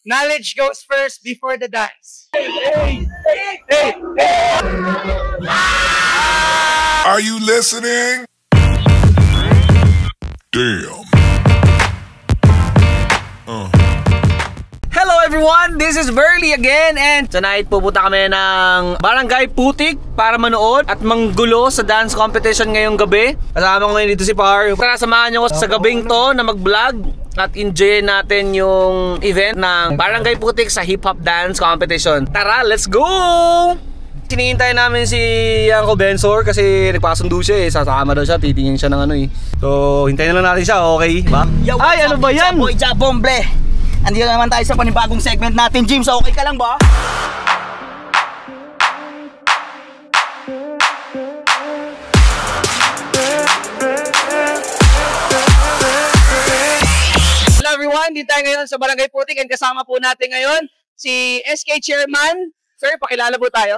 Knowledge goes first before the dance. Are you listening? Damn. Hello everyone, this is Burley again, and tonight pupunta kami ng Barangay Putik para manood at manggulo sa dance competition ngayong gabi. Kasama ko ngayon dito si Par. Tara, samahan niyo ko sa gabing to na mag-vlog at enjoy natin yung event ng Barangay Putik sa hip hop dance competition. Tara, let's go! Hinihintay namin si Uncle Bensor kasi nagpasundo siya eh. Sasama daw siya, titingin siya ng ano eh. So, hintayin na lang natin siya, okay ba? Yo, ay, ano ba yan? Boy Jabomble. Andito naman tayo sa panibagong segment natin, James. Okay ka lang ba? Hello everyone, dito tayo ngayon sa Barangay Putik and kasama po natin ngayon si SK Chairman. Sir, pakilala po tayo.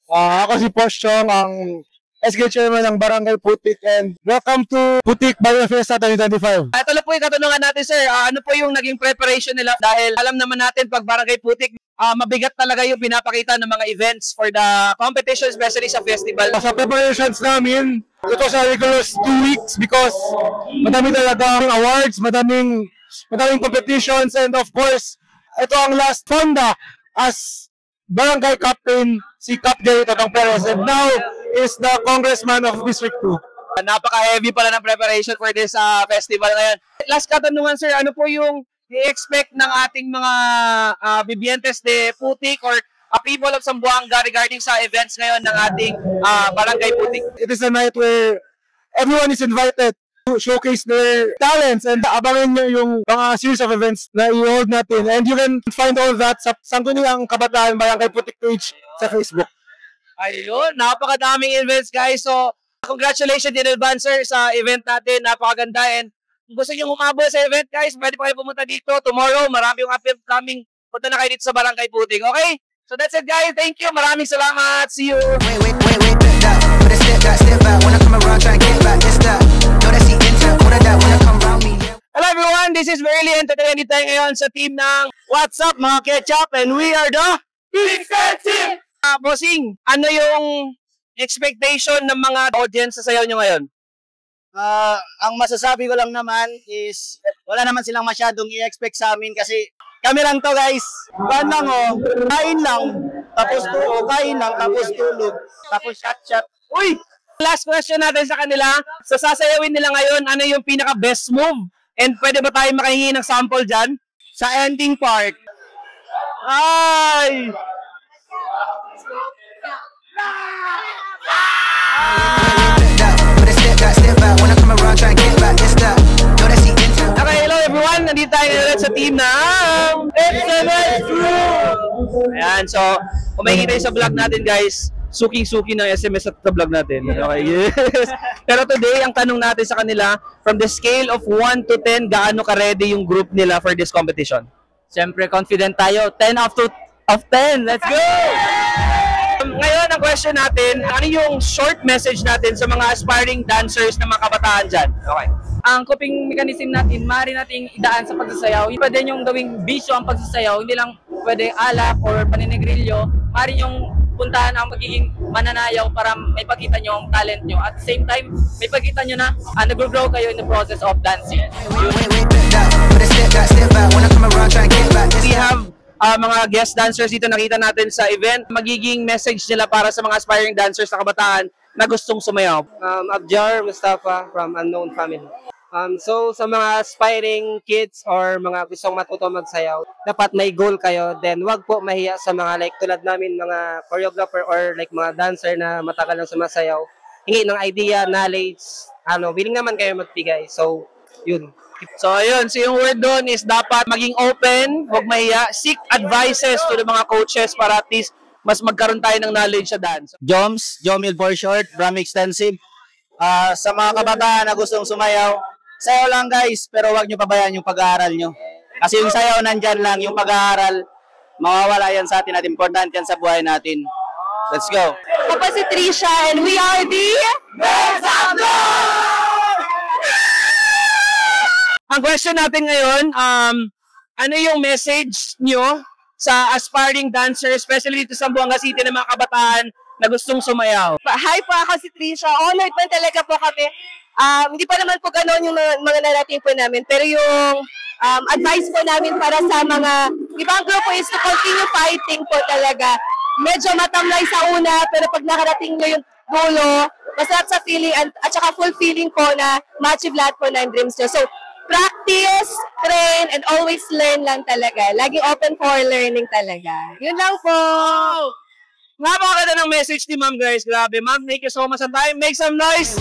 Ako si Posh Chong, ang SK Chairman ng Barangay Putik, and welcome to Putik Barangay Fiesta 2025. Ito lang po yung katanungan natin, sir. Ano po yung naging preparation nila? Dahil alam naman natin pag Barangay Putik, mabigat talaga yung pinapakita ng mga events for the competition, especially sa festival. Sa preparations namin, ito sa rigorous 2 weeks because madami talagang awards, madaming competitions, and of course, ito ang last fonda as Barangay Captain, si Cap Jerry Totong Perez, and now is the Congressman of District 2. Napaka-heavy pala ng preparation for this festival ngayon. Last katanungan, sir, ano po yung i-expect ng ating mga Vivientes de Putik or people of Zamboanga regarding sa events ngayon ng ating Barangay Putik? It is a night where everyone is invited to showcase their talents, and abangan nyo yung mga series of events na i-hold natin. And you can find all that sa Sangguniang Kabataan Barangay Putik page sa Facebook. Ayun, napakadaming events, guys. So, congratulations in advance, sir, sa event natin. Napakaganda. And kung gusto nyo humabol sa event, guys, pwede pa kayo pumunta dito. Tomorrow, marami yung upcoming. Punta na kayo dito sa Barangay Putik. Okay? So, that's it, guys. Thank you. Maraming salamat. See you. Wait, but it's step out. When I come around, try to get back, it's that. No, that's the intent. What of that when I come around me? Hello, everyone. This is Verily Entertainment tayo ngayon sa team ng What's Up, mga Ketchup, and we are the Big Fan Team! Bossing, ano yung expectation ng mga audience sa sayaw nyo ngayon? Ang masasabi ko lang naman is wala naman silang masyadong i-expect sa amin kasi kami lang to, guys. Banang kain lang, tapos tuo, kain lang, tapos tulog, tapos shot. Uy! Last question natin sa kanila. Sa sasayawin nila ngayon, ano yung pinaka-best move? And pwede ba tayo makahingi ng sample dyan? Sa ending part. Ay! Okay, hello everyone. Nandito tayo ulit sa team ng SMS Crew. Ayan, so kung makikita sa vlog natin, guys, suking-suki ng SMS at vlog natin. Okay, yes. Pero today, ang tanong natin sa kanila, from the scale of 1 to 10, gaano ka-ready yung group nila for this competition? Siyempre, confident tayo. 10 out of 10. Let's go! Ngayon, ang question natin, ano yung short message natin sa mga aspiring dancers na mga kabataan dyan? Okay. Ang coping mechanism natin, maaari nating idaan sa pagsasayaw. Pwede niyong gawing bisyo ang pagsasayaw, hindi lang pwede alak or paninigrilyo. Maaari niyong puntahan ang magiging mananayaw para may pagkita niyo ang talent niyo. At the same time, may pagkita niyo na nag-grow kayo in the process of dancing. We have mga guest dancers dito nakita natin sa event. Magiging message nila para sa mga aspiring dancers na kabataan na gustong sumayaw. Abjar Mustafa from Unknown Family. So sa mga aspiring kids or mga gustong matuto magsayaw, dapat may goal kayo. Then wag po mahiya sa mga like tulad namin mga choreographer or like mga dancer na matagal lang sumasayaw. Hingi ng idea, knowledge, willing naman kayo magbigay. So yun. So ayun, so yung word doon is dapat maging open, huwag mahiya, seek advices to the mga coaches para at least mas magkaroon tayo ng knowledge sa dance. Jomil for short, from Extensive. Sa mga kabataan na gustong sumayaw, sayaw lang, guys, pero huwag nyo pabayaan yung pag-aaral nyo. Kasi yung sayaw nandyan lang, yung pag-aaral, mawawala yan sa atin at important yan sa buhay natin. Let's go! Ako si Trisha and we are the Ang question natin ngayon, ano yung message nyo sa aspiring dancer, especially dito sa Zamboanga City ng mga kabataan na gustong sumayaw? Hi po, ako si Trisha. Honored po talaga po kami. Hindi pa naman po gano'n yung mga narating po namin. Pero yung advice po namin para sa mga ibang grupo is to continue fighting po talaga. Medyo matamlay sa una, pero pag nakarating nyo yung dulo, masarap sa feeling at saka fulfilling po na ma-achieve lahat po ng dreams nyo. So, practice, train, and always learn lang talaga. Lagi open for learning talaga. Yun lang po. Napakaganda ng message ni Ma'am, guys. Grabe, Ma'am. Thank you so much sa time. Make some noise!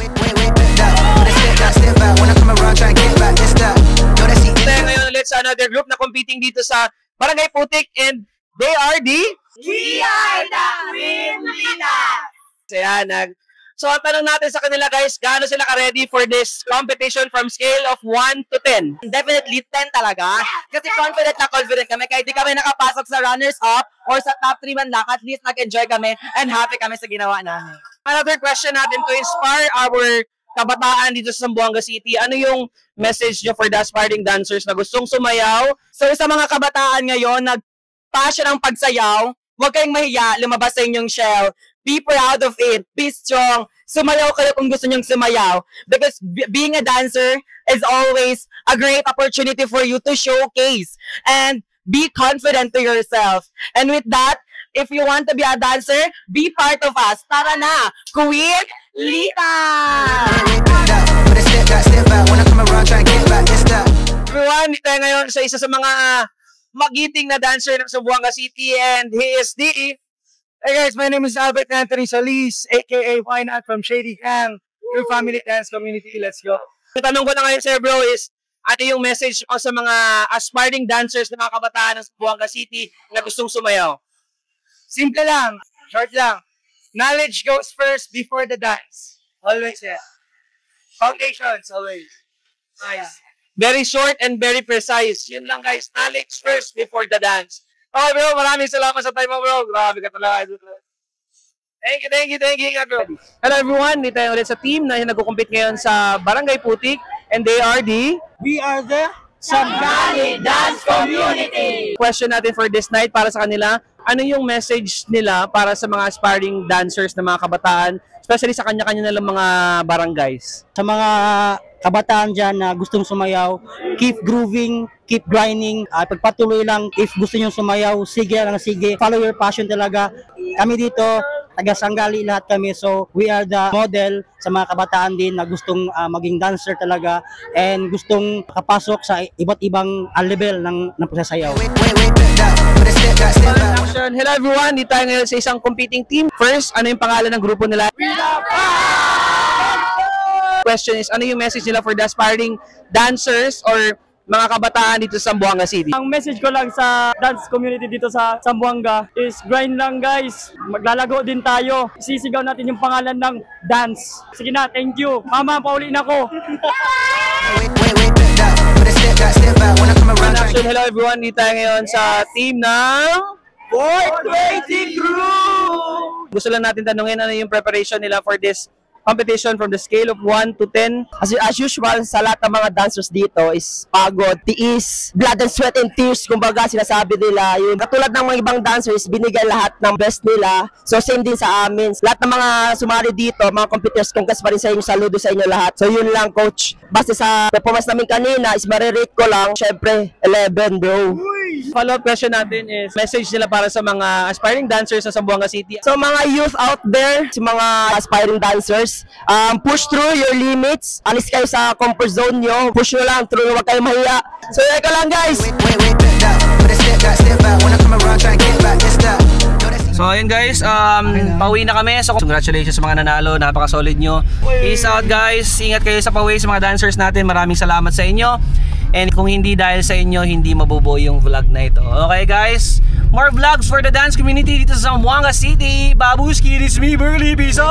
Tayo ngayon ulit sa another group na competing dito sa Barangay Putik, and they are the... We are the Green Leaders! So, ang tanong natin sa kanila, guys, gaano sila ka-ready for this competition from scale of 1 to 10? Definitely 10 talaga. Kasi confident na confident kami. Kahit di kami nakapasok sa runners-up or sa top 3 man lang, at least nag-enjoy kami and happy kami sa ginawa namin. Another question natin to inspire our kabataan dito sa Zamboanga City. Ano yung message nyo for the aspiring dancers na gustong sumayaw? So sa mga kabataan ngayon, nag-passion ang pagsayaw, huwag kayong mahiya, lumabas sa inyong shell. Be proud of it. Be strong. Sumayaw kayo kung gusto nyong sumayaw. Because being a dancer is always a great opportunity for you to showcase and be confident to yourself. And with that, if you want to be a dancer, be part of us. Tara na! Queen Lita! Everyone, tayo ngayon sa isa sa mga magiting na dancer ng Zamboanga City, and he is the... Hey guys, my name is Albert Anthony Solis, aka Why Not from Shady Gang, your family dance community. Let's go. Ang tanong ko na ngayon, sir bro, is ano yung message ko sa mga aspiring dancers na mga kabataan ng Zamboanga City na gustong sumayaw? Simple lang, short lang. Knowledge goes first before the dance. Always, yeah. Foundations, always. Nice. Very short and very precise. Yun lang, guys. Knowledge first before the dance. Okay, bro. Maraming salamat sa time mo, bro. Grabe ka talaga. Thank you, bro. Hello, everyone. Dito tayo ulit sa team na nagko-compete ngayon sa Barangay Putik, and they are the... We are the Sanggali Dance Community! Question natin for this night para sa kanila, ano yung message nila para sa mga aspiring dancers na mga kabataan, especially sa kanya-kanya nilang mga barangays? Sa mga kabataan dyan na gustong sumayaw, keep grooving, keep grinding, pagpatuloy lang. If gusto nyo sumayaw, sige lang, sige. Follow your passion talaga. Kami dito, taga Sanggali lahat kami. So, we are the model sa mga kabataan din na gustong maging dancer talaga and gustong kapasok sa iba't ibang level ng pagsasayaw. Hello everyone, dito tayo ngayon sa isang competing team. First, ano yung pangalan ng grupo nila? Question is, ano yung message nila for the aspiring dancers or mga kabataan dito sa Zamboanga City? Ang message ko lang sa dance community dito sa Zamboanga is grind lang guys. Maglalago din tayo. Sisigaw natin yung pangalan ng dance. Sige na, thank you. Mama, pauliin ako. Hello everyone, dito tayo ngayon sa team ng 420 Crew! Gusto lang natin tanungin ano yung preparation nila for this competition from the scale of 1 to 10. As usual, sa lahat ng mga dancers dito is pagod, tiis, blood and sweat and tears, kumbaga sinasabi nila. Yung katulad ng mga ibang dancers, binigay lahat ng best nila. So same din sa amin. Lahat ng mga sumali dito, mga competitors, congrats pa rin sa inyo, saludo sa inyo lahat. So yun lang, coach. Basta sa performance namin kanina, is marirate ko lang, syempre, 11 bro. Follow-up question natin is message nila para sa mga aspiring dancers sa Zamboanga City. So mga youth out there, si mga aspiring dancers, push through your limits. Alis kayo sa comfort zone nyo. Push nyo lang through, huwag kayo mahiya. So yun ka lang guys! So ayun guys, pauwi na kami. So congratulations sa mga nanalo, napaka-solid nyo. Peace out guys, ingat kayo sa pauwi sa mga dancers natin. Maraming salamat sa inyo. And kung hindi dahil sa inyo, hindi mabubuo yung vlog na ito. Okay guys, more vlogs for the dance community dito sa Zamboanga City. Babuski, it's me, Burly. Peace out!